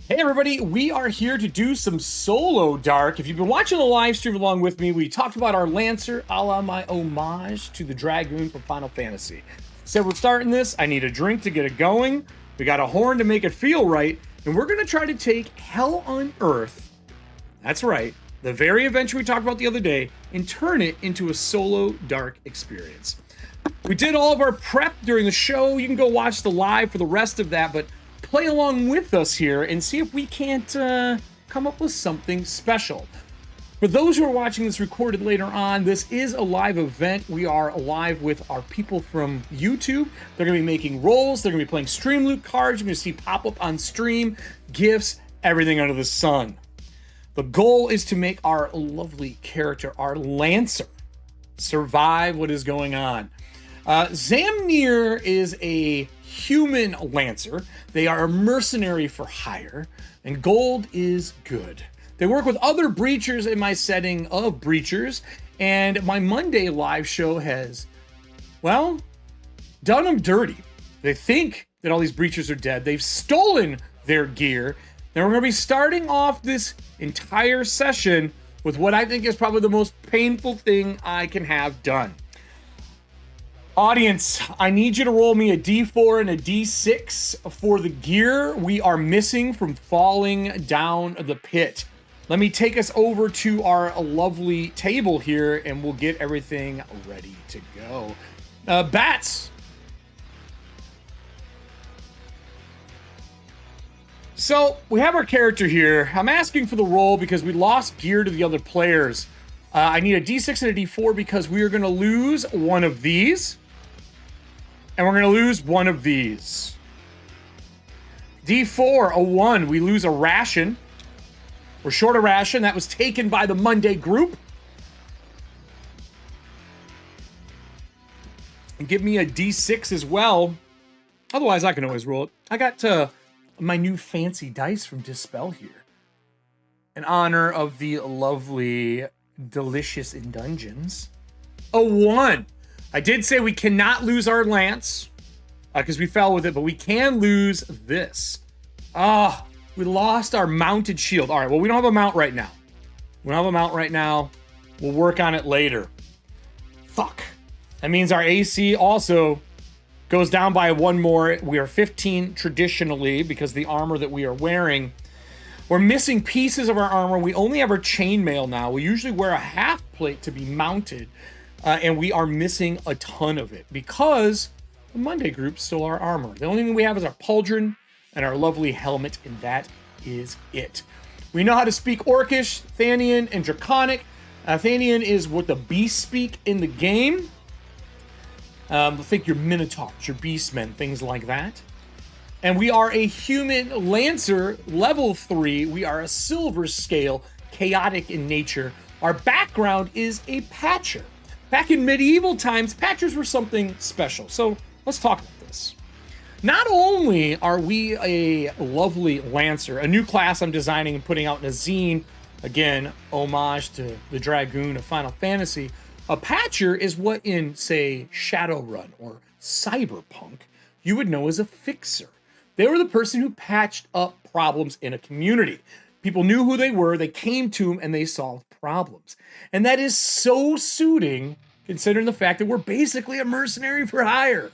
Hey everybody, we are here to do some Solodark. If you've been watching the live stream along with me, we talked about our Lancer a la my homage to the Dragoon from Final Fantasy. So we're starting this, I need a drink to get it going, we got a horn to make it feel right, and we're gonna try to take Hell Unearthed, that's right, the very adventure we talked about the other day, and turn it into a Solodark experience. We did all of our prep during the show, you can go watch the live for the rest of that, but play along with us here and see if we can't come up with something special. For those who are watching this recorded later on, this is a live event. We are live with our people from YouTube. They're going to be making rolls. They're going to be playing stream loot cards. You're going to see pop up on stream, gifts, everything under the sun. The goal is to make our lovely character, our Lancer, survive what is going on. Zamnir is a human Lancer. They are a mercenary for hire, and gold is good. They work with other breachers in my setting of breachers, and my Monday live show has, well, done them dirty. They think that all these breachers are dead. They've stolen their gear. Now we're going to be starting off this entire session with what I think is probably the most painful thing I can have done. Audience, I need you to roll me a D4 and a D6 for the gear we are missing from falling down the pit. Let me take us over to our lovely table here and we'll get everything ready to go. Bats. So we have our character here. I'm asking for the roll because we lost gear to the other players. I need a D6 and a D4 because we are going to lose one of these. And we're going to lose one of these. D4, a 1. We lose a ration. We're short a ration. That was taken by the Monday group. And give me a D6 as well. Otherwise, I can always roll it. I got my new fancy dice from Dispel here. In honor of the lovely Delicious in Dungeons. A 1. I did say we cannot lose our lance because we fell with it, but we can lose this. We lost our mounted shield. All right, well, we don't have a mount right now. We don't have a mount right now. We'll work on it later. Fuck. That means our AC also goes down by 1 more. We are 15 traditionally because the armor that we are wearing. We're missing pieces of our armor. We only have our chainmail now. We usually wear a half plate to be mounted. And we are missing a ton of it because the Monday group stole our armor. The only thing we have is our pauldron and our lovely helmet, and that is it. We know how to speak Orcish, Thanian, and Draconic. Thanian is what the beasts speak in the game. Think your Minotaurs, your Beastmen, things like that. And we are a human Lancer, level 3. We are a silver scale, chaotic in nature. Our background is a patcher. Back in medieval times, patchers were something special. So let's talk about this. Not only are we a lovely Lancer, a new class I'm designing and putting out in a zine, again, homage to the Dragoon of Final Fantasy, a patcher is what in, say, Shadowrun or Cyberpunk, you would know as a fixer. They were the person who patched up problems in a community. People knew who they were, they came to them, and they solved problems. And that is so suiting, considering the fact that we're basically a mercenary for hire.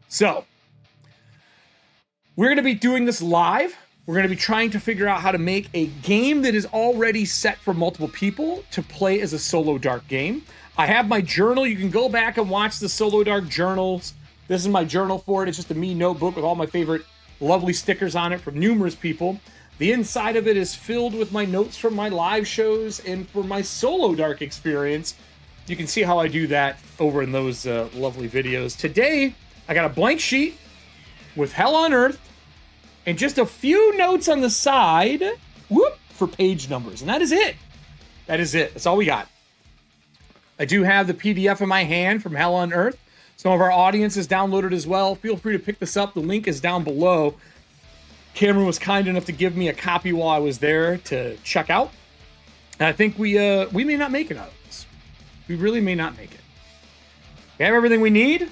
So, we're going to be doing this live. We're going to be trying to figure out how to make a game that is already set for multiple people to play as a Solodark game. I have my journal. You can go back and watch the Solodark journals. This is my journal for it. It's just a me notebook with all my favorite lovely stickers on it from numerous people. The inside of it is filled with my notes from my live shows and for my Solodark experience. You can see how I do that over in those lovely videos. Today, I got a blank sheet with Hell Unearthed and just a few notes on the side, for page numbers. And that is it. That is it. That's all we got. I do have the PDF in my hand from Hell Unearthed. Some of our audience has downloaded as well. Feel free to pick this up. The link is down below. Cameron was kind enough to give me a copy while I was there to check out. And I think we may not make it out of this. We really may not make it. We have everything we need.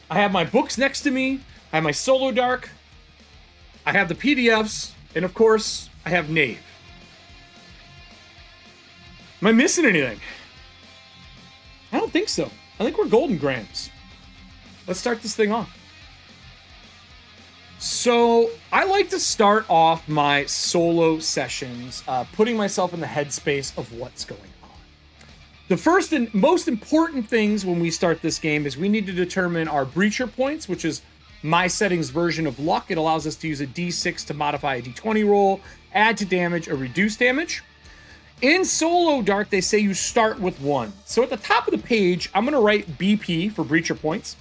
I have my books next to me. I have my Solodark. I have the PDFs. And of course, I have Knave. Am I missing anything? I don't think so. I think we're golden grams. Let's start this thing off. So I like to start off my solo sessions putting myself in the headspace of what's going on. The first and most important things when we start this game is we need to determine our breacher points, which is my settings version of luck. It allows us to use a D6 to modify a D20 roll, add to damage, or reduce damage. In Solodark, they say you start with 1. So at the top of the page, I'm going to write BP for breacher points.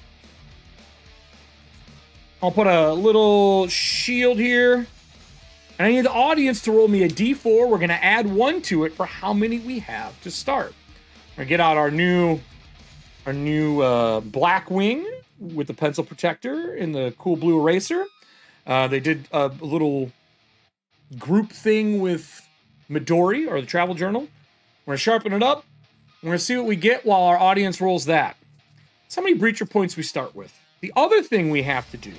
I'll put a little shield here. And I need the audience to roll me a D4. We're going to add 1 to it for how many we have to start. We're going to get out our new BLACKWING with the pencil protector and the cool blue eraser. They did a little group thing with Midori, or the travel journal. We're going to sharpen it up. We're going to see what we get while our audience rolls that. That's how many breacher points we start with. The other thing we have to do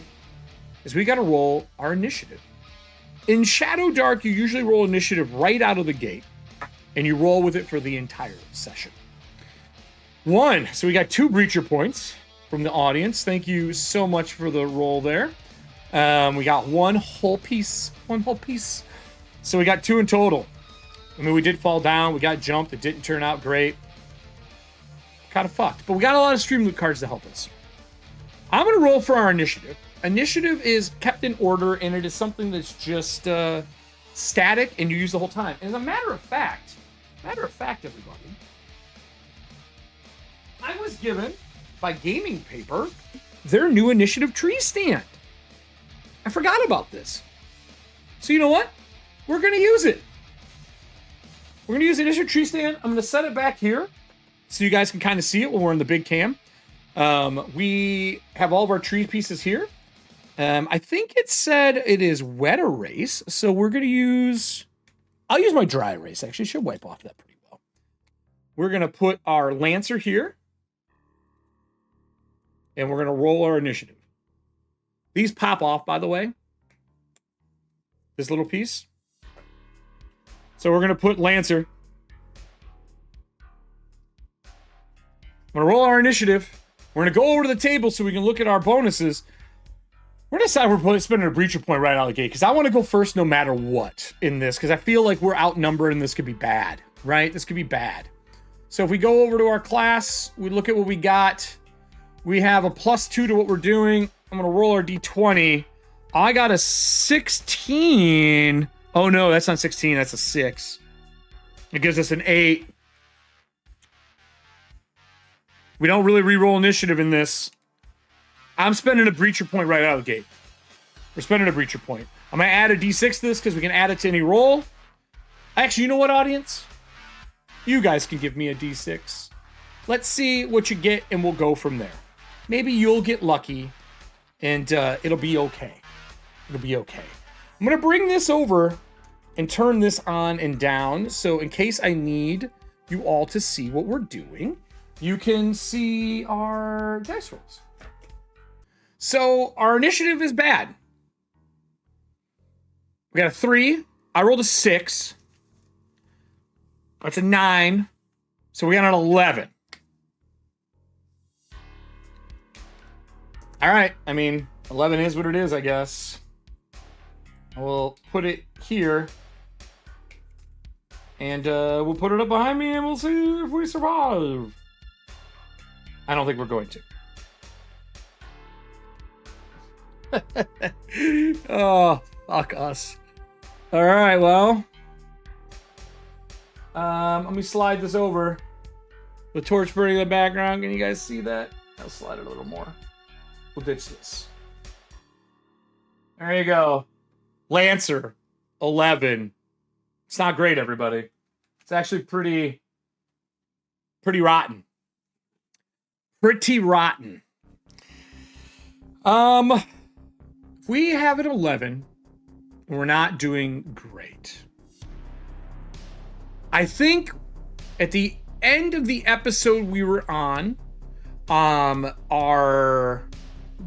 is we got to roll our initiative. In Shadowdark, you usually roll initiative right out of the gate, and you roll with it for the entire session. 1. So we got 2 breacher points from the audience. Thank you so much for the roll there. We got 1 whole piece. 1 whole piece. So we got 2 in total. I mean, we did fall down. We got jumped. It didn't turn out great. Kind of fucked. But we got a lot of stream loot cards to help us. I'm going to roll for our initiative. Initiative is kept in order, and it is something that's just static, and you use the whole time. And as a matter of fact, everybody, I was given by Gaming Paper their new initiative tree stand. I forgot about this. So you know what? We're going to use it. We're going to use the initiative tree stand. I'm going to set it back here so you guys can kind of see it when we're in the big cam. We have all of our tree pieces here. I think it said it is wet erase, so we're going to use... I'll use my dry erase, actually. Should wipe off that pretty well. We're going to put our Lancer here, and we're going to roll our initiative. These pop off, by the way. This little piece. So we're going to put Lancer. I'm going to roll our initiative. We're going to go over to the table so we can look at our bonuses. We're going to decide we're spending a breacher point right out of the gate because I want to go first no matter what in this because I feel like we're outnumbered and this could be bad, right? This could be bad. So if we go over to our class, we look at what we got. We have a +2 to what we're doing. I'm going to roll our D20. I got a 16. Oh no, that's not 16. That's a 6. It gives us an 8. We don't really re-roll initiative in this. I'm spending a breacher point right out of the gate. We're spending a breacher point. I'm going to add a D6 to this because we can add it to any roll. Actually, you know what, audience? You guys can give me a D6. Let's see what you get, and we'll go from there. Maybe you'll get lucky, and it'll be okay. It'll be okay. I'm going to bring this over and turn this on and down. So in case I need you all to see what we're doing, you can see our dice rolls. So our initiative is bad. We got a 3. I rolled a 6. That's a 9. So we got an 11. All right. I mean, 11 is what it is, I guess. We'll put it here. And we'll put it up behind me and we'll see if we survive. I don't think we're going to. Oh, fuck us. All right, well. Let me slide this over. The torch burning in the background. Can you guys see that? I'll slide it a little more. We'll ditch this. There you go. Lancer, 11. It's not great, everybody. It's actually pretty rotten. Pretty rotten. If we have an 11, we're not doing great. I think at the end of the episode we were on, our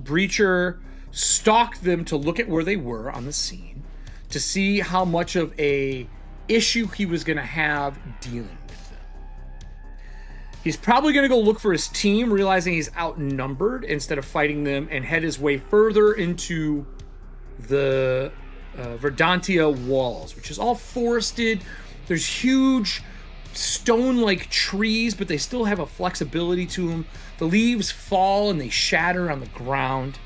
breacher stalked them to look at where they were on the scene, to see how much of a issue he was going to have dealing with them. He's probably going to go look for his team, realizing he's outnumbered, instead of fighting them, and head his way further into the Verdantia walls, which is all forested. There's huge stone-like trees, but they still have a flexibility to them. The leaves fall and they shatter on the ground.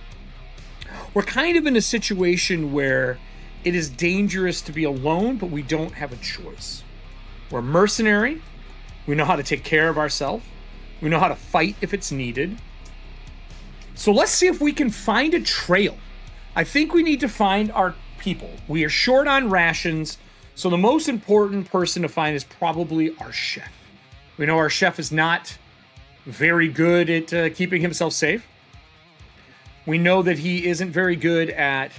We're kind of in a situation where it is dangerous to be alone, but we don't have a choice. We're mercenary. We know how to take care of ourselves. We know how to fight if it's needed. So let's see if we can find a trail. I think we need to find our people. We are short on rations, so the most important person to find is probably our chef. We know our chef is not very good at keeping himself safe. We know that he isn't very good at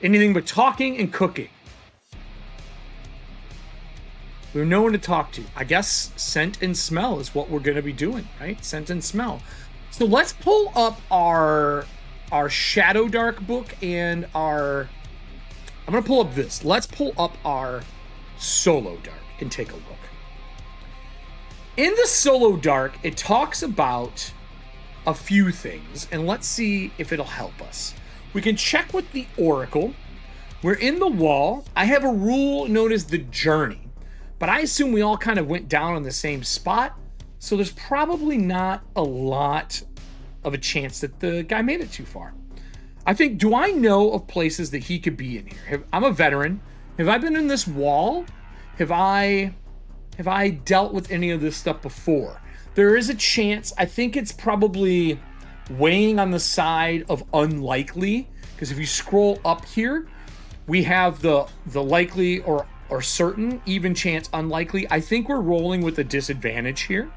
anything but talking and cooking. We have no one to talk to. I guess scent and smell is what we're going to be doing, right? Scent and smell. So let's pull up our Shadowdark book and our... I'm going to pull up this. Let's pull up our Solodark and take a look. In the Solodark, it talks about a few things, and let's see if it'll help us. We can check with the Oracle. We're in the wall. I have a rule known as the Journey, but I assume we all kind of went down on the same spot, so there's probably not a lot of a chance that the guy made it too far. I think, do I know of places that he could be in here? I'm a veteran. Have I been in this wall? Have I dealt with any of this stuff before? There is a chance. I think it's probably weighing on the side of unlikely, because if you scroll up here, we have the likely or certain, even chance, unlikely. I think we're rolling with a disadvantage here.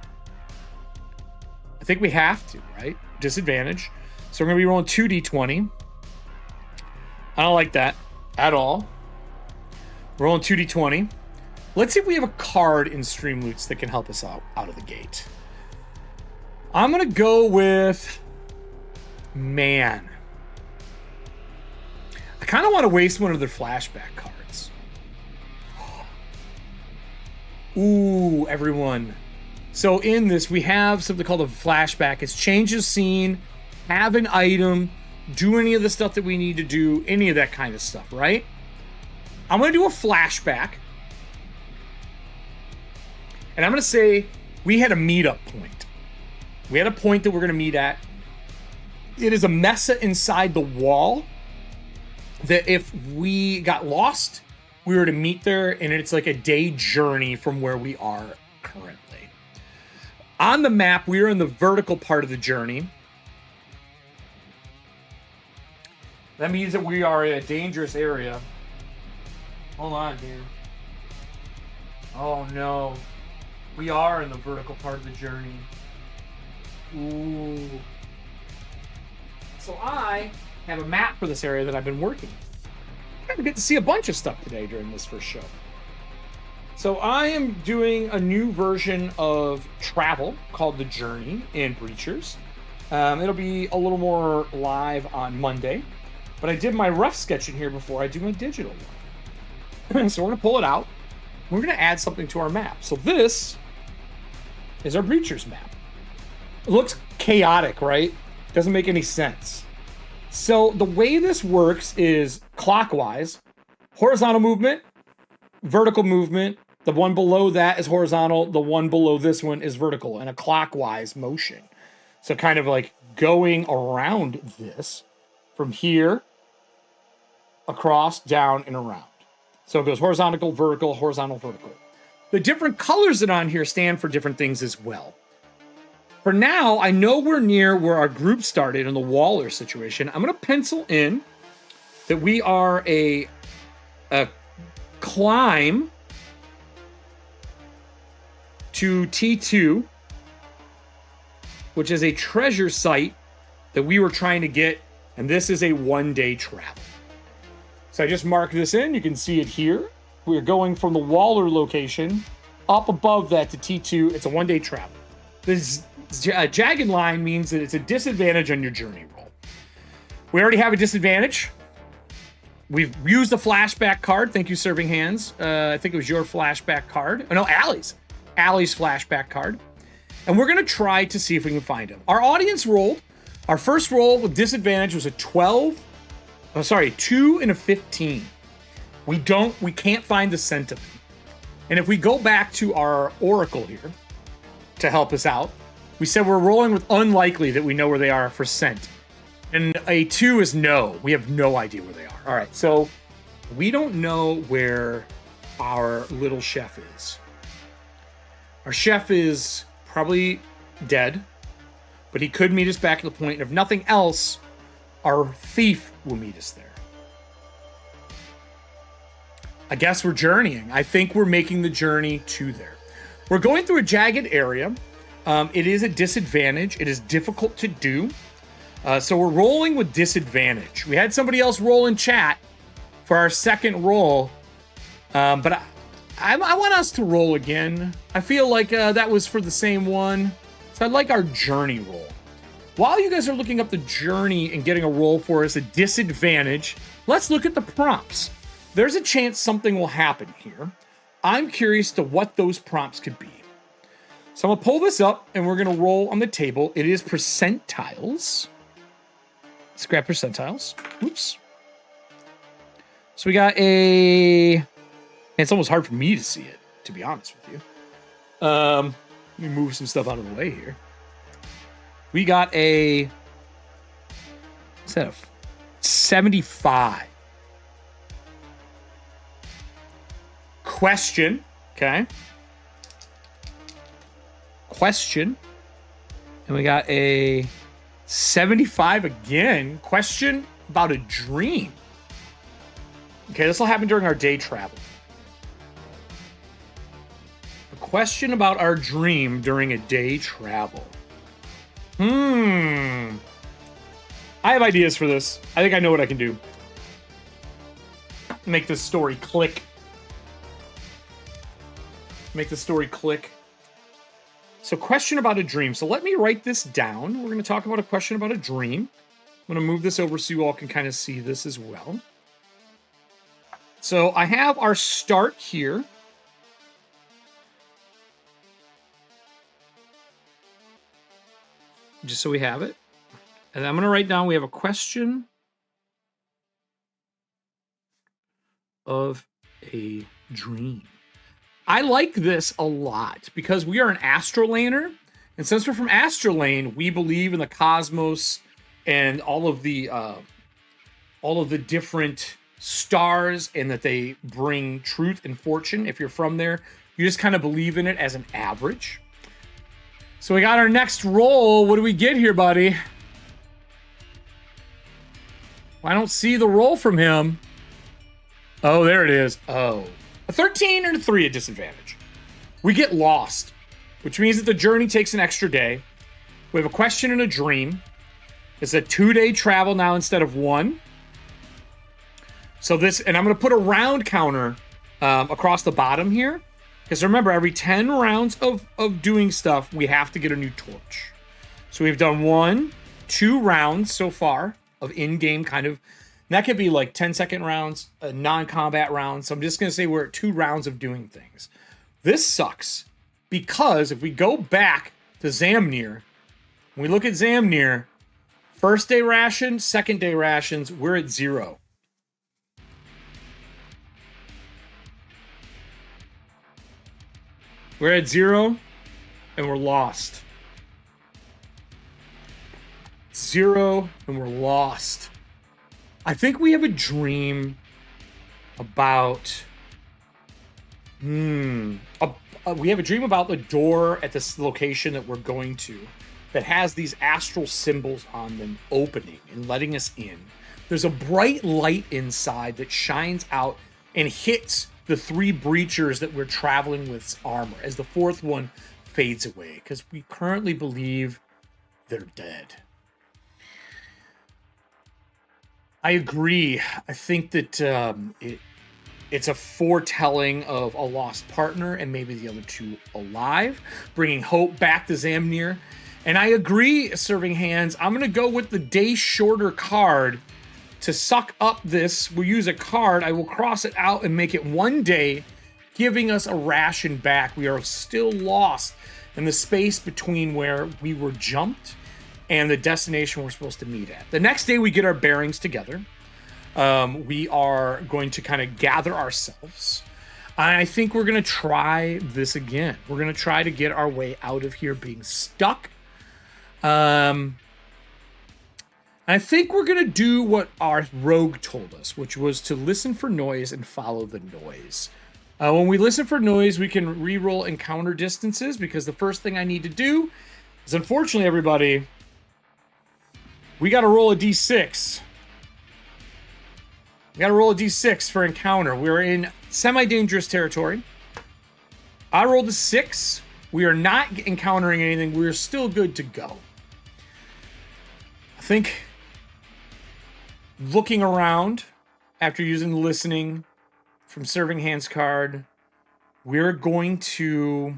I think we have to, right? Disadvantage. So we're going to be rolling 2d20. I don't like that at all. We're rolling 2d20. Let's see if we have a card in Streamloots that can help us out of the gate. I'm going to go with Man. I kind of want to waste one of their flashback cards. Ooh, everyone. So in this, we have something called a flashback. It's change of scene, have an item, do any of the stuff that we need to do, any of that kind of stuff, right? I'm going to do a flashback. And I'm going to say we had a meetup point. We had a point that we're going to meet at. It is a mesa inside the wall that if we got lost, we were to meet there, and it's like a day journey from where we are currently. On the map, we are in the vertical part of the journey. That means that we are in a dangerous area. Hold on here. Oh no. We are in the vertical part of the journey. Ooh. So I have a map for this area that I've been working with. I'm going to get to see a bunch of stuff today during this first show. So I am doing a new version of Travel called The Journey in Breachers. It'll be a little more live on Monday. But I did my rough sketch in here before I do my digital one. So we're going to pull it out. We're going to add something to our map. So this is our Breachers map. It looks chaotic, right? Doesn't make any sense. So the way this works is clockwise, horizontal movement, vertical movement. The one below that is horizontal. The one below this one is vertical, and a clockwise motion. So kind of like going around this from here, across, down, and around. So it goes horizontal, vertical, horizontal, vertical. The different colors that are on here stand for different things as well. For now, I know we're near where our group started in the Waller situation. I'm going to pencil in that we are a climb to T2, which is a treasure site that we were trying to get, and this is a one-day travel. So I just marked this in. You can see it here. We're going from the Waller location up above that to T2. It's a one-day travel. This jagged line means that it's a disadvantage on your journey roll. We already have a disadvantage. we've used the flashback card. Thank you, Serving Hands. I think it was your flashback card. Oh, no, Allie's flashback card. And we're going to try to see if we can find him. Our audience rolled. Our first roll with disadvantage was a 2 and a 15. We can't find the scent of him. And if we go back to our oracle here to help us out, we said we're rolling with unlikely that we know where they are for scent. And a 2 is no. We have no idea where they are. All right, so we don't know where our little chef is. Our chef is probably dead, but he could meet us back at the point. And if nothing else, our thief will meet us there. I guess we're journeying. I think we're making the journey to there. We're going through a jagged area. It is a disadvantage. It is difficult to do. So we're rolling with disadvantage. We had somebody else roll in chat for our second roll, but I want us to roll again. I feel like that was for the same one. So I'd like our journey roll. While you guys are looking up the journey and getting a roll for us, a disadvantage, let's look at the prompts. There's a chance something will happen here. I'm curious to what those prompts could be. So I'm gonna pull this up and we're gonna roll on the table. It is percentiles. Let's grab percentiles. Oops. So we got it's almost hard for me to see it, to be honest with you. Let me move some stuff out of the way here. We got what's that, a 75. Question, okay. Question. And we got a 75 again. Question about a dream. Okay, this will happen during our day travel. A question about our dream during a day travel. I have ideas for this. I think I know what I can do. Make this story click. Make the story click. So, question about a dream. So let me write this down. We're going to talk about a question about a dream. I'm going to move this over so you all can kind of see this as well. So I have our start here. Just so we have it. And I'm going to write down, we have a question of a dream. I like this a lot because we are an astrolaner. And since we're from Astrolane, we believe in the cosmos and all of the different stars and that they bring truth and fortune. If you're from there, you just kind of believe in it as an average. So we got our next roll. What do we get here, buddy? I don't see the roll from him. Oh, there it is. Oh. A 13 and a 3 at disadvantage. We get lost, which means that the journey takes an extra day. We have a question and a dream. It's a 2-day travel now instead of 1. So this, and I'm going to put a round counter across the bottom here. Because remember, every 10 rounds of doing stuff, we have to get a new torch. So we've done 2 rounds so far of in-game kind of. And that could be like 10-second rounds, non-combat rounds. So I'm just going to say we're at 2 rounds of doing things. This sucks because if we go back to Zamnir, when we look at Zamnir, first day ration, second day rations, we're at 0. We're at 0 and we're lost. 0 and we're lost. I think we have a dream about we have a dream about the door at this location that we're going to that has these astral symbols on them opening and letting us in. There's a bright light inside that shines out and hits the 3 breachers that we're traveling with's armor as the 4th one fades away because we currently believe they're dead. I agree. I think that it's a foretelling of a lost partner and maybe the other 2 alive, bringing hope back to Zamnir. And I agree, Serving Hands. I'm going to go with the day shorter card to suck up this, we'll use a card. I will cross it out and make it 1 day, giving us a ration back. We are still lost in the space between where we were jumped and the destination we're supposed to meet at. The next day, we get our bearings together. We are going to kind of gather ourselves. I think we're going to try this again. We're going to try to get our way out of here being stuck. I think we're going to do what our rogue told us, which was to listen for noise and follow the noise. When we listen for noise, we can re-roll encounter distances, because the first thing I need to do is, unfortunately, everybody, we got to roll a d6. We got to roll a d6 for encounter. We're in semi-dangerous territory. I rolled a 6. We are not encountering anything. We're still good to go. I think looking around after using the listening from Serving Hands card, we're going to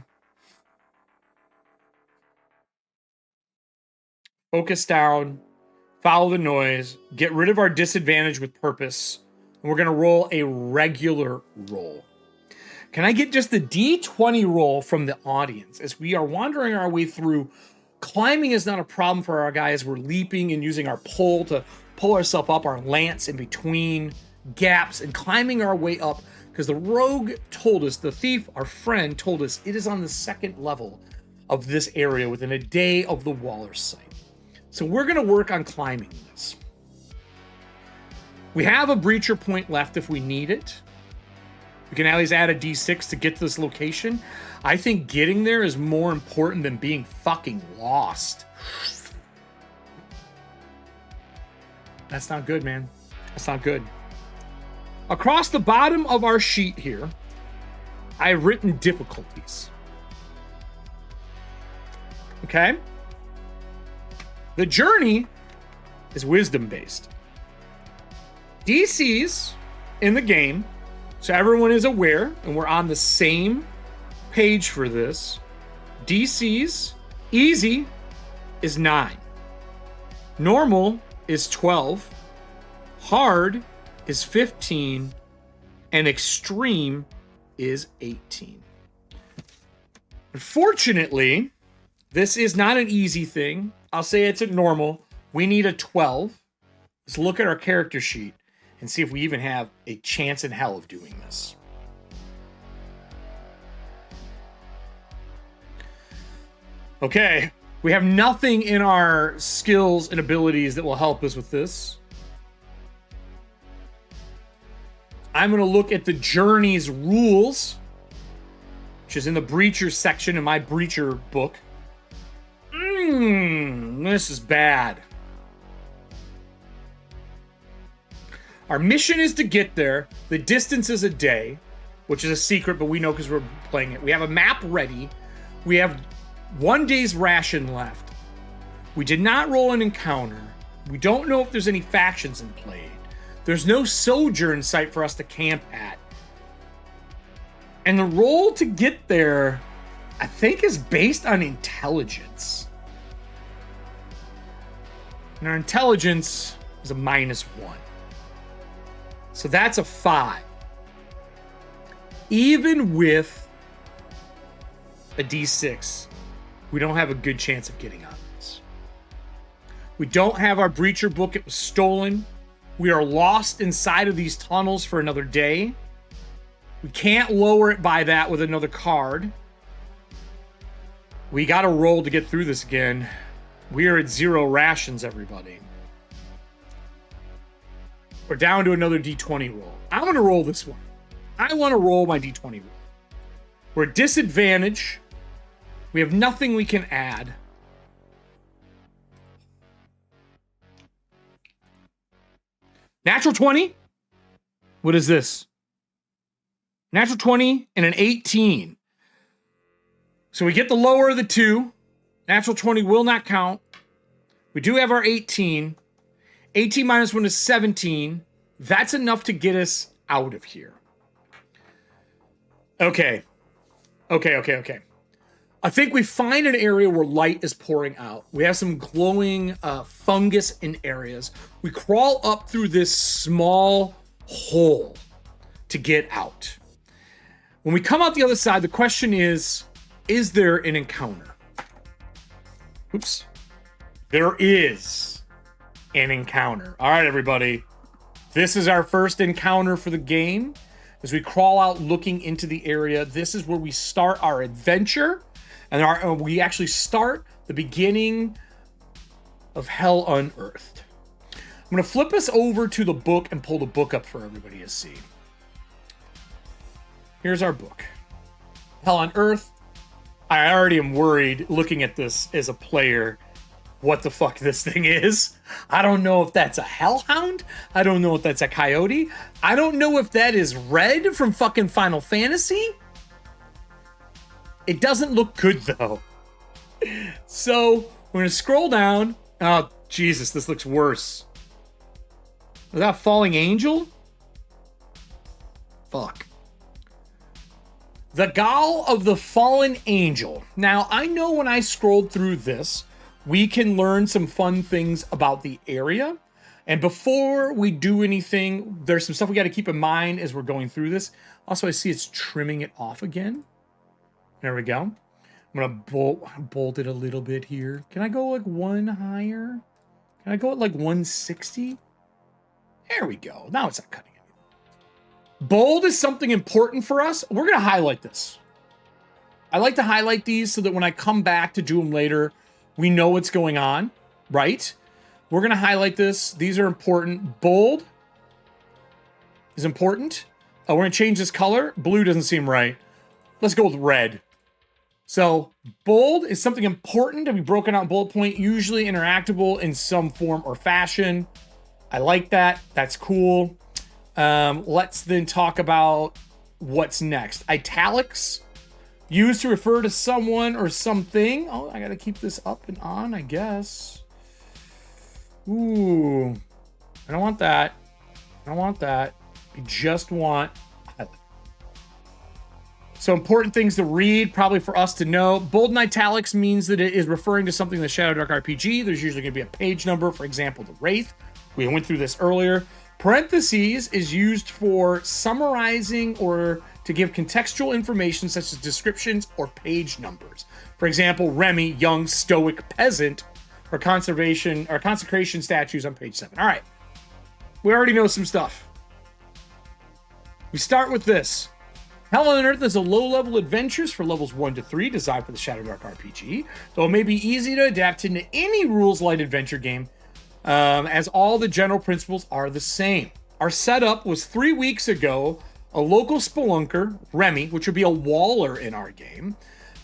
focus down, follow the noise, get rid of our disadvantage with purpose, and we're going to roll a regular roll. Can I get just the D20 roll from the audience as we are wandering our way through? Climbing is not a problem for our guys. We're leaping and using our pole to pull ourselves up, our lance in between gaps, and climbing our way up, because the rogue told us, the thief, our friend, told us it is on the 2nd level of this area within a day of the Waller's site. So we're going to work on climbing this. We have a breacher point left if we need it. We can at least add a d6 to get to this location. I think getting there is more important than being fucking lost. That's not good, man. That's not good. Across the bottom of our sheet here, I've written difficulties. Okay? The journey is wisdom-based. DCs in the game, so everyone is aware, and we're on the same page for this. DCs, easy, is 9. Normal is 12. Hard is 15. And extreme is 18. Unfortunately, this is not an easy thing. I'll say it's a normal. We need a 12. Let's look at our character sheet and see if we even have a chance in hell of doing this. Okay, we have nothing in our skills and abilities that will help us with this. I'm going to look at the journey's rules, which is in the Breacher section in my Breacher book. This is bad. Our mission is to get there. The distance is a day, which is a secret, but we know because we're playing it. We have a map ready. We have 1 day's ration left. We did not roll an encounter. We don't know if there's any factions in play. There's no soldier in sight for us to camp at. And the roll to get there, I think, is based on intelligence. And our intelligence is a -1. So that's a 5. Even with a D6, we don't have a good chance of getting out of this. We don't have our Breacher book. It was stolen. We are lost inside of these tunnels for another day. We can't lower it by that with another card. We got to roll to get through this again. We are at 0 rations, everybody. We're down to another D20 roll. I'm going to roll this one. I want to roll my D20 roll. We're at disadvantage. We have nothing we can add. Natural 20? What is this? Natural 20 and an 18. So we get the lower of the two. Natural 20 will not count. We do have our 18. 18 minus 1 is 17. That's enough to get us out of here. Okay. I think we find an area where light is pouring out. We have some glowing fungus in areas. We crawl up through this small hole to get out. When we come out the other side, the question is there an encounter? Oops. There is an encounter. All right, everybody. This is our first encounter for the game. As we crawl out looking into the area, this is where we start our adventure. And we actually start the beginning of Hell Unearthed. I'm going to flip us over to the book and pull the book up for everybody to see. Here's our book. Hell Unearthed. I already am worried looking at this as a player what the fuck this thing is. I don't know if that's a hellhound. I don't know if that's a coyote. I don't know if that is Red from fucking Final Fantasy. It doesn't look good though. So we're gonna scroll down. Oh Jesus, this looks worse. Is that a falling angel? Fuck. The Gall of the Fallen Angel. Now, I know when I scrolled through this, we can learn some fun things about the area. And before we do anything, there's some stuff we got to keep in mind as we're going through this. Also, I see it's trimming it off again. There we go. I'm going to bolt it a little bit here. Can I go like one higher? Can I go at like 160? There we go. Now it's not cutting it. Bold is something important for us. We're going to highlight this. I like to highlight these so that when I come back to do them later, we know what's going on, right? We're going to highlight this. These are important. Bold is important. We're going to change this color. Blue doesn't seem right. Let's go with red. So bold is something important to be broken out in bullet point, usually interactable in some form or fashion. I like that. That's cool. Let's then talk about what's next. Italics, used to refer to someone or something. Oh, I got to keep this up and on, I guess. Ooh, I don't want that. I don't want that. I just want highlight. So important things to read, probably for us to know. Bold and italics means that it is referring to something in the Shadowdark RPG. There's usually going to be a page number, for example, the Wraith. We went through this earlier. Parentheses is used for summarizing or to give contextual information such as descriptions or page numbers. For example, Remy, young stoic peasant, or consecration statues on page 7. All right, we already know some stuff. We start with this. Hell Unearthed is a low-level adventures for levels 1 to 3 designed for the Shadowdark RPG, though it may be easy to adapt into any rules-light adventure game, as all the general principles are the same. Our setup was 3 weeks ago. A local spelunker, Remy, which would be a waller in our game,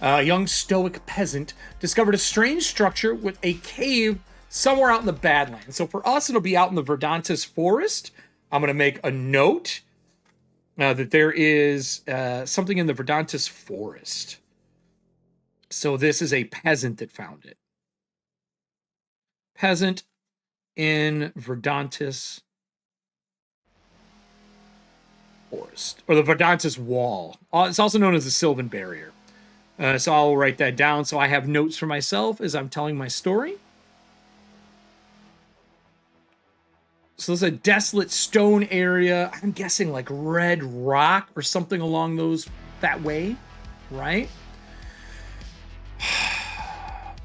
a young stoic peasant, discovered a strange structure with a cave somewhere out in the Badlands. So for us, it'll be out in the Verdantis forest. I'm going to make a note that there is something in the Verdantis forest. So this is a peasant that found it. Peasant in Verdantis forest, or the Verdantis wall. It's also known as the Sylvan Barrier. So I'll write that down so I have notes for myself as I'm telling my story. So there's a desolate stone area. I'm guessing like red rock or something along that way, right?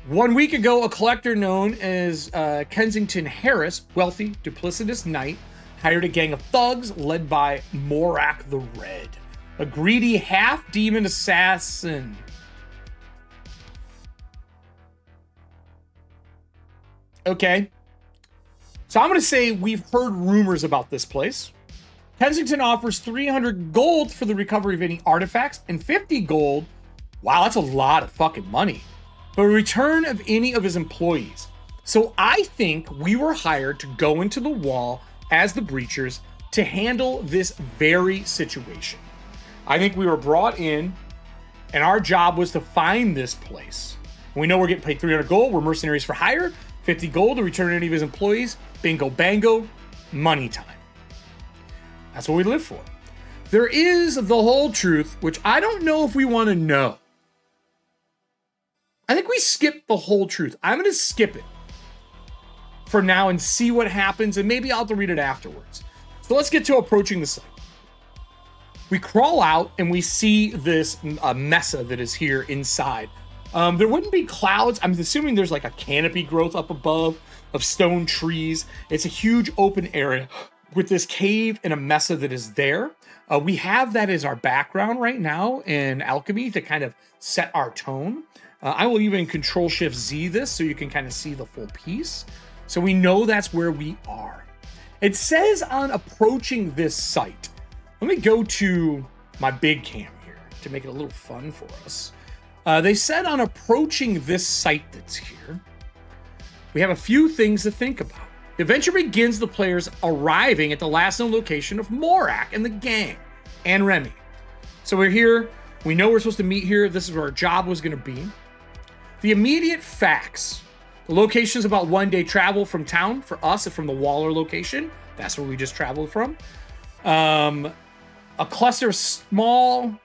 1 week ago, a collector known as Kensington Harris, wealthy, duplicitous knight, hired a gang of thugs led by Morak the Red, a greedy half-demon assassin. Okay. So I'm going to say we've heard rumors about this place. Kensington offers 300 gold for the recovery of any artifacts and 50 gold. Wow, that's a lot of fucking money. For the return of any of his employees. So I think we were hired to go into the wall as the breachers to handle this very situation. I think we were brought in and our job was to find this place. We know we're getting paid 300 gold. We're mercenaries for hire. 50 gold to return any of his employees. Bingo bango. Money time. That's what we live for. There is the whole truth, which I don't know if we want to know. I think we skip the whole truth. I'm going to skip it for now and see what happens, and maybe I'll have to read it afterwards. So let's get to approaching the site. We crawl out and we see this mesa that is here inside. There wouldn't be clouds. I'm assuming there's like a canopy growth up above of stone trees. It's a huge open area with this cave and a mesa that is there. We have that as our background right now in Alchemy to kind of set our tone. I will even Control-Shift-Z this so you can kind of see the full piece. So we know that's where we are. It says on approaching this site, let me go to my big cam here to make it a little fun for us. They said on approaching this site that's here, we have a few things to think about. The adventure begins the players arriving at the last known location of Morak and the gang, and Remy. So we're here, we know we're supposed to meet here, this is where our job was gonna be. The immediate facts. The location is about 1 day travel from town for us, and from the Waller location. That's where we just traveled from. A cluster of small,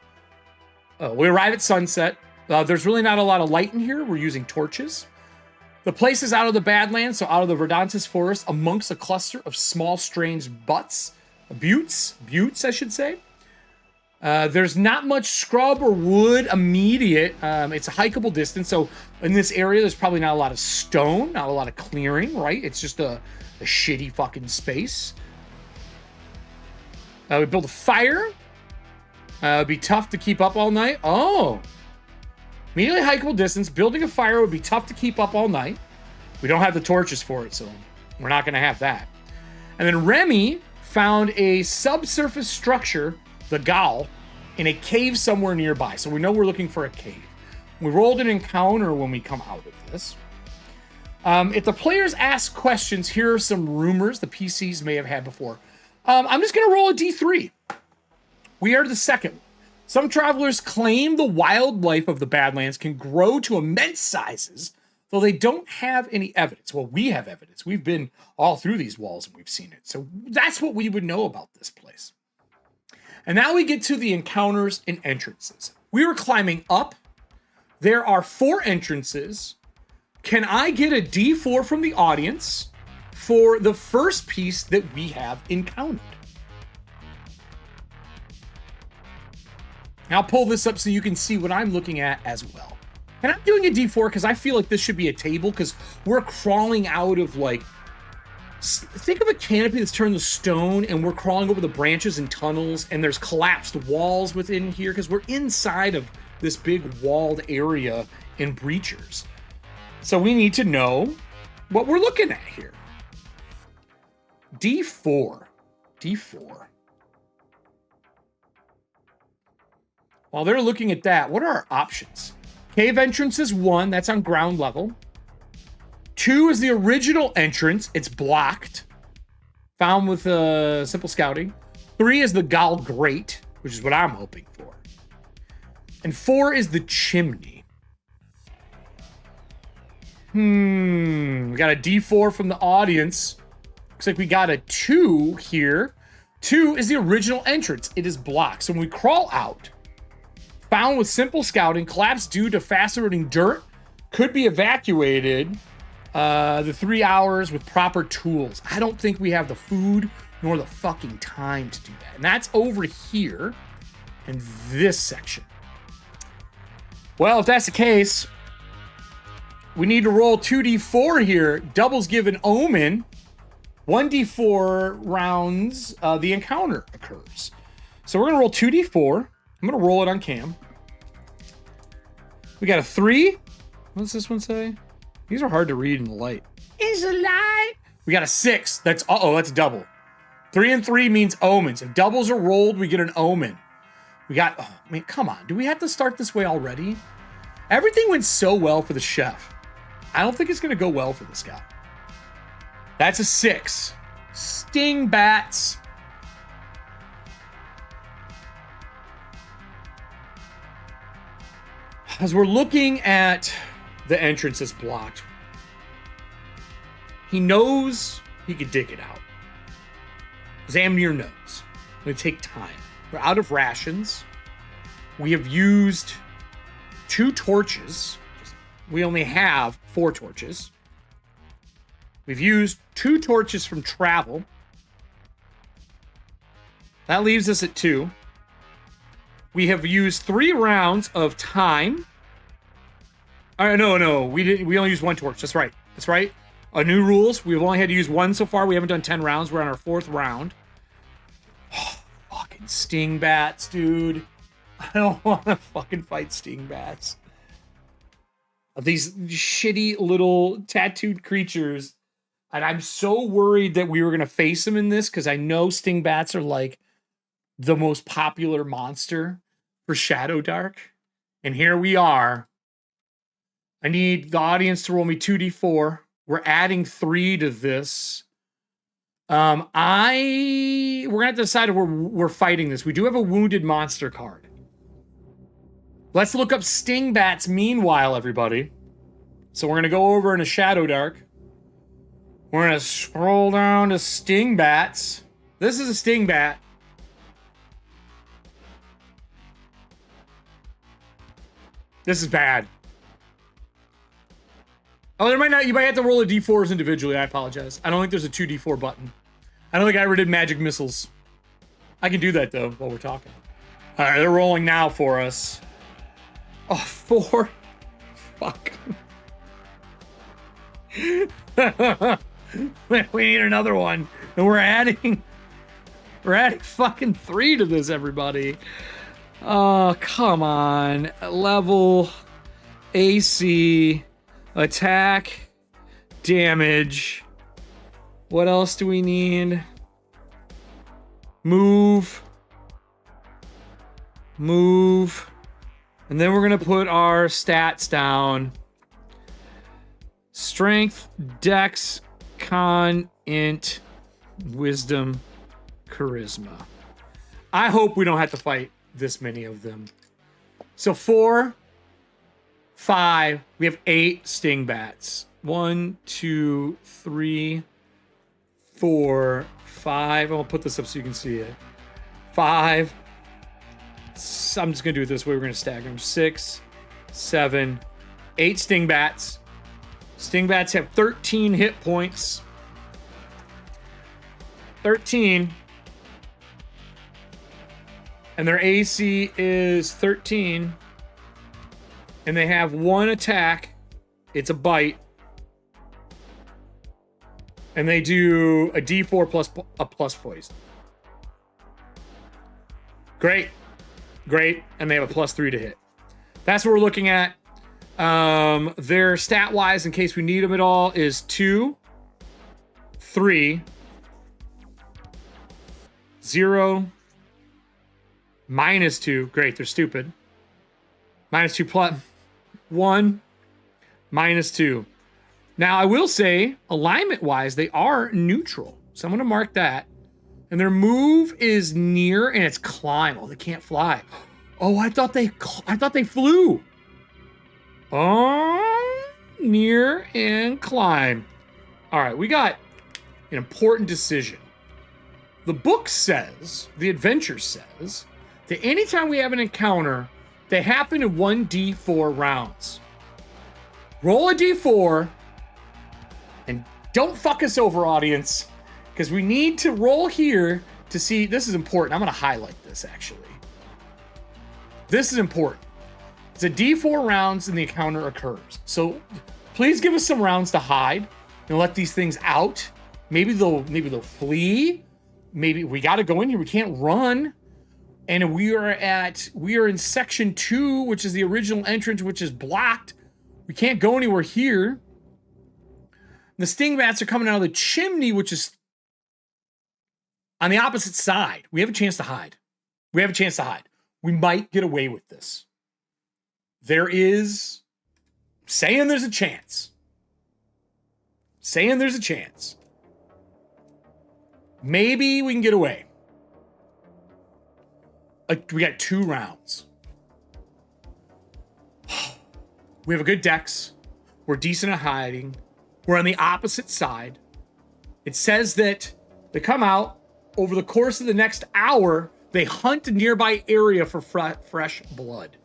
we arrive at sunset. There's really not a lot of light in here. We're using torches. The place is out of the Badlands, so out of the Verdantis forest, amongst a cluster of small, strange buttes, buttes, I should say. There's not much scrub or wood immediate. It's a hikeable distance, so in this area, there's probably not a lot of stone, not a lot of clearing, right? It's just a shitty fucking space. We build a fire. It'd be tough to keep up all night. Oh. Immediately hikeable distance. Building a fire would be tough to keep up all night. We don't have the torches for it, so we're not going to have that. And then Remy found a subsurface structure, the Gal, in a cave somewhere nearby. So we know we're looking for a cave. We rolled an encounter when we come out of this. If the players ask questions, here are some rumors the PCs may have had before. I'm just going to roll a D3. We are the second. Some travelers claim the wildlife of the Badlands can grow to immense sizes, though they don't have any evidence. Well, we have evidence. We've been all through these walls and we've seen it. So that's what we would know about this place. And now we get to the encounters and entrances. We were climbing up. There are 4 entrances. Can I get a D4 from the audience for the first piece that we have encountered? I'll pull this up so you can see what I'm looking at as well. And I'm doing a D4 because I feel like this should be a table because we're crawling out of like, think of a canopy that's turned to stone and we're crawling over the branches and tunnels and there's collapsed walls within here because we're inside of this big walled area in breachers. So we need to know what we're looking at here. D4. While they're looking at that, what are our options? Cave entrance is 1, that's on ground level. 2 is the original entrance, it's blocked. Found with simple scouting. 3 is the Gal Grate, which is what I'm hoping for. And 4 is the chimney. We got a D4 from the audience. Looks like we got a 2 here. 2 is the original entrance. It is blocked. So when we crawl out, found with simple scouting, collapsed due to fast eroding dirt, could be evacuated the 3 hours with proper tools. I don't think we have the food nor the fucking time to do that. And that's over here in this section. Well, if that's the case, we need to roll 2d4 here. Doubles give an omen. 1d4 rounds the encounter occurs. So we're going to roll 2d4. I'm going to roll it on cam. We got a 3. What does this one say? These are hard to read in the light. Is a light. We got a 6. That's that's a double. 3 and 3 means omens. If doubles are rolled, we get an omen. We got, I mean, come on. Do we have to start this way already? Everything went so well for the chef. I don't think it's going to go well for this guy. That's a 6. Stingbats. As we're looking at the entrance that's blocked, he knows he could dig it out. Zamnir knows. It's going to take time. We're out of rations. We have used 2 torches. Just we only have 4 torches. We've used 2 torches from travel. That leaves us at 2. We have used 3 rounds of time. No, we didn't. We only used 1 torch. That's right. That's right. New rules. We've only had to use 1 so far. We haven't done 10 rounds. We're on our 4th round. Oh, fucking Stingbats, dude. I don't want to fucking fight Stingbats. These shitty little tattooed creatures. And I'm so worried that we were going to face them in this because I know Stingbats are like the most popular monster for Shadowdark. And here we are. I need the audience to roll me 2d4. We're adding 3 to this. We're going to have to decide if we're fighting this. We do have a wounded monster card. Let's look up Stingbats meanwhile, everybody. So we're going to go over into Shadowdark. We're going to scroll down to Stingbats. This is a Stingbat. This is bad. Oh, there might not. You might have to roll the d4s individually. I apologize. I don't think there's a 2d4 button. I don't think I ever did magic missiles. I can do that though while we're talking. All right, they're rolling now for us. Oh, 4. Fuck. We need another one, and we're adding fucking 3 to this, everybody. Oh, come on. Level, AC, attack, damage. What else do we need? Move. And then we're going to put our stats down. Strength, Dex, Con, Int, Wisdom, Charisma. I hope we don't have to fight this many of them. So 4, 5, we have 8 Stingbats. 1, 2, 3, 4, 5. I'll put this up so you can see it. 5. I'm just gonna do it this way. We're gonna stagger them. 6, 7, 8 Stingbats. Stingbats have 13 hit points. 13. And their AC is 13. And they have 1 attack. It's a bite. And they do a d4 plus a plus poison. Great. And they have a +3 to hit. That's what we're looking at. Their stat-wise, in case we need them at all, is 2, 3, 0, -2. Great, they're stupid. -2 plus 1, -2. Now, I will say, alignment-wise, they are neutral. So I'm going to mark that. And their move is near, and it's climb. Oh, they can't fly. Oh, I thought they flew. Oh, near and climb. All right, we got an important decision. The book says, the adventure says, that anytime we have an encounter, they happen in 1d4 rounds. Roll a d4, and don't fuck us over, audience, because we need to roll here to see. This is important. I'm going to highlight this, actually. This is important. It's a d4 rounds and the encounter occurs. So please give us some rounds to hide and let these things out. Maybe they'll flee. Maybe we got to go in here. We can't run. And we are in section 2, which is the original entrance, which is blocked. We can't go anywhere here. The Stingbats are coming out of the chimney, which is on the opposite side. We have a chance to hide. We might get away with this. There is saying there's a chance. Maybe we can get away. We got 2 rounds. We have a good dex. We're decent at hiding. We're on the opposite side. It says that they come out over the course of the next hour. They hunt a nearby area for fresh blood.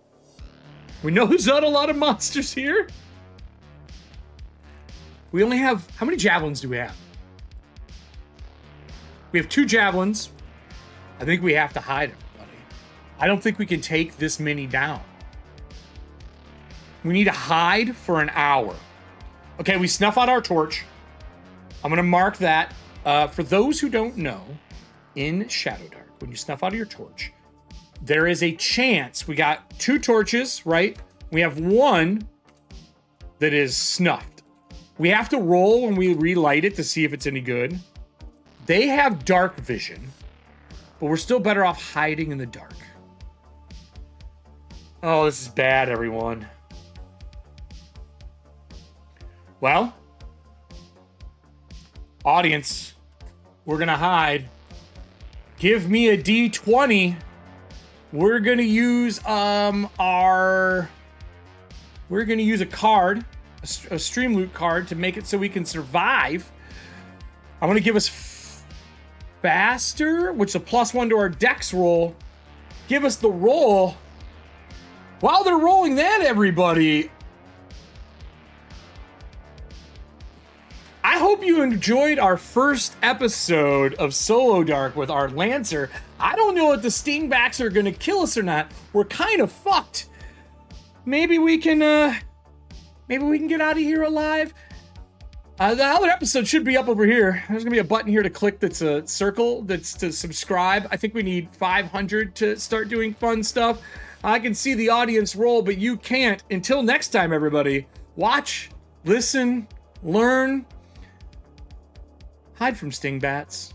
We know there's not a lot of monsters here. We only have, how many javelins do we have? We have 2 javelins. I think we have to hide everybody. I don't think we can take this many down. We need to hide for an hour. Okay, we snuff out our torch. I'm gonna mark that. For those who don't know, in Shadowdark, when you snuff out your torch, there is a chance. We got 2 torches, right? We have 1 that is snuffed. We have to roll when we relight it to see if it's any good. They have dark vision, but we're still better off hiding in the dark. Oh, this is bad, everyone. Well, audience, we're gonna hide. Give me a D20. We're gonna use we're gonna use a card, a stream loot card, to make it so we can survive. I'm gonna give us faster, which is a +1 to our dex roll. Give us the roll. While they're rolling that, everybody, I hope you enjoyed our first episode of Solodark with our Lancer. I don't know if the Stingbats are gonna kill us or not. We're kind of fucked. Maybe we can get out of here alive. The other episode should be up over here. There's gonna be a button here to click that's a circle that's to subscribe. I think we need 500 to start doing fun stuff. I can see the audience roll, but you can't. Until next time, everybody, watch, listen, learn, hide from Stingbats.